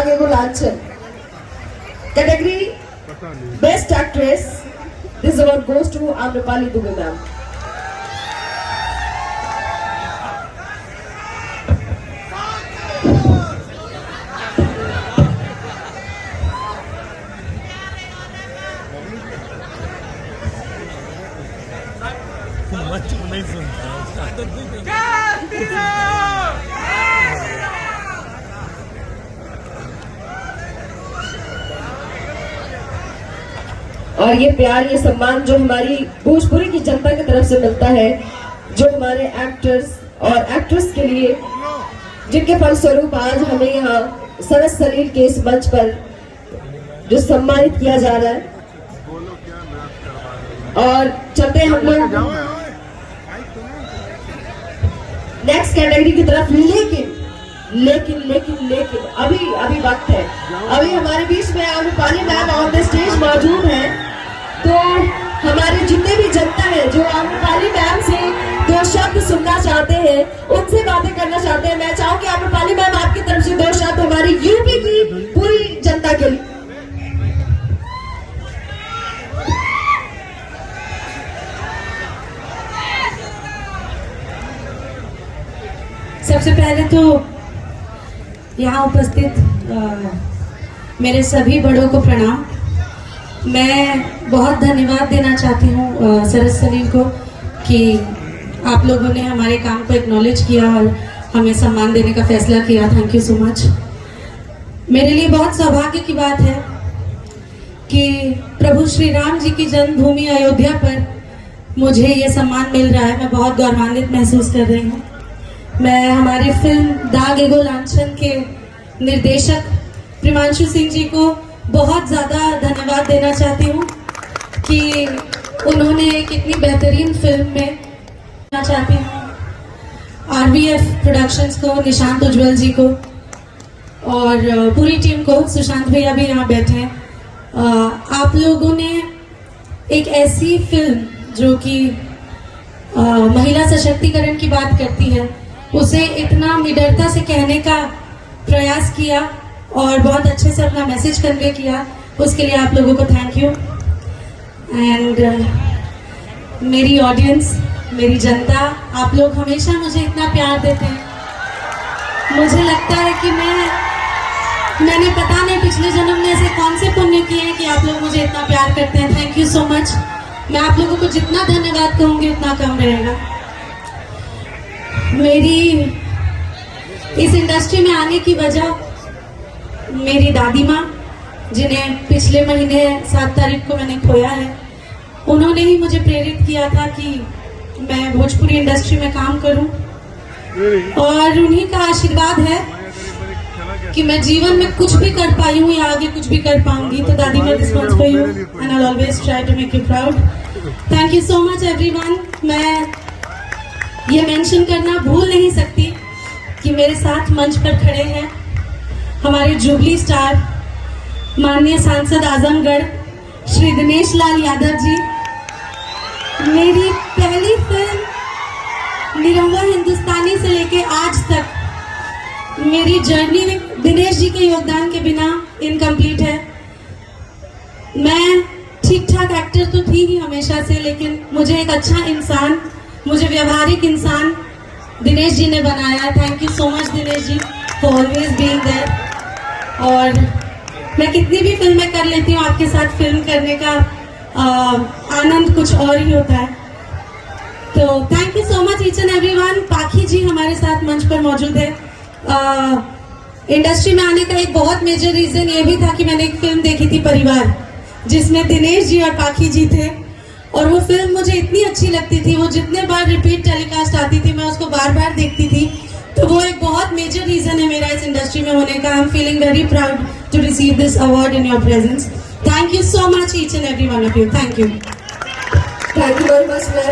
दागे को लांछन category best actress, this award गोes to आम्रपाली दुबे मैम। नहीं सुनता और ये प्यार, ये सम्मान जो हमारी भोजपुरी की जनता की तरफ से मिलता है, जो हमारे एक्टर्स और एक्ट्रेस के लिए, जिनके फलस्वरूप आज हमें यहाँ सरस सलील के इस मंच पर जो सम्मानित किया जा रहा है। और चलते हम लोग नेक्स्ट कैटेगरी की तरफ। लेकिन अभी वक्त है, अभी हमारे बीच में Amrapali ma'am on the stage मौजूद हैं, तो हमारे जितने भी जनता है जो आम्रपाली मैम से दो शब्द सुनना चाहते हैं, उनसे बातें करना चाहते हैं, मैं चाहूंगी आम्रपाली मैम आपकी तरफ से दो शब्द हमारी यूपी की पूरी जनता के लिए। सबसे पहले तो यहाँ उपस्थित मेरे सभी बड़ों को प्रणाम। मैं बहुत धन्यवाद देना चाहती हूँ सरस सलील को कि आप लोगों ने हमारे काम को एक्नॉलेज किया और हमें सम्मान देने का फैसला किया। Thank you so much. मेरे लिए बहुत सौभाग्य की बात है कि प्रभु श्री राम जी की जन्मभूमि अयोध्या पर मुझे ये सम्मान मिल रहा है। मैं बहुत गौरवान्वित महसूस कर रही हूँ। मैं हमारी फिल्म दाग एगो लांछन के निर्देशक प्रिमांशु सिंह जी को बहुत ज़्यादा धन्यवाद देना चाहती हूँ कि उन्होंने एक इतनी बेहतरीन फिल्म में चाहती हूँ RVF प्रोडक्शंस को, निशांत उज्ज्वल जी को और पूरी टीम को। सुशांत भैया भी यहाँ बैठे हैं। आप लोगों ने एक ऐसी फिल्म जो कि महिला सशक्तिकरण की बात करती है, उसे इतना निडरता से कहने का प्रयास किया और बहुत अच्छे से अपना मैसेज कन्वे किया, उसके लिए आप लोगों को थैंक यू। एंड मेरी ऑडियंस, मेरी जनता, आप लोग हमेशा मुझे इतना प्यार देते हैं। मुझे लगता है कि मैंने पता नहीं पिछले जन्म में ऐसे कौन से पुण्य किए हैं कि आप लोग मुझे इतना प्यार करते हैं। Thank you so much. मैं आप लोगों को जितना धन्यवाद कहूँगी उतना कम रहेगा। मेरी इस इंडस्ट्री में आने की वजह मेरी दादी माँ, जिन्हें पिछले महीने 7 तारीख को मैंने खोया है, उन्होंने ही मुझे प्रेरित किया था कि मैं भोजपुरी इंडस्ट्री में काम करूं और उन्हीं का आशीर्वाद है कि मैं जीवन में कुछ भी कर पाई हूँ या आगे कुछ भी कर पाऊंगी। तो दादी मैं this much for you and I always try to make you proud. Thank you so much everyone. मैं ये मेंशन करना भूल नहीं सकती कि मेरे साथ मंच पर खड़े हैं हमारे जुबली स्टार माननीय सांसद आजमगढ़ श्री दिनेश लाल यादव जी। मेरी पहली फिल्म निरहुआ हिंदुस्तानी से लेके आज तक मेरी जर्नी में दिनेश जी के योगदान के बिना इनकम्प्लीट है। मैं ठीक ठाक एक्टर तो थी ही हमेशा से, लेकिन मुझे एक अच्छा इंसान, मुझे व्यवहारिक इंसान दिनेश जी ने बनाया। Thank you so much Dinesh ji for always being there. और मैं कितनी भी फिल्में कर लेती हूँ, आपके साथ फिल्म करने का आनंद कुछ और ही होता है। तो thank you so much each and everyone. पाखी जी हमारे साथ मंच पर मौजूद है। इंडस्ट्री में आने का एक बहुत मेजर रीजन ये भी था कि मैंने एक फिल्म देखी थी परिवार, जिसमें दिनेश जी और पाखी जी थे, और वो फिल्म मुझे इतनी अच्छी लगती थी। वो जितने बार रिपीट टेलीकास्ट आती थी मैं उसको बार बार देखती थी। तो वो एक बहुत मेजर रीजन है मेरा इस इंडस्ट्री में होने का। I am feeling very proud to receive this award in your presence. Thank you so much each and every one of you. Thank you very much.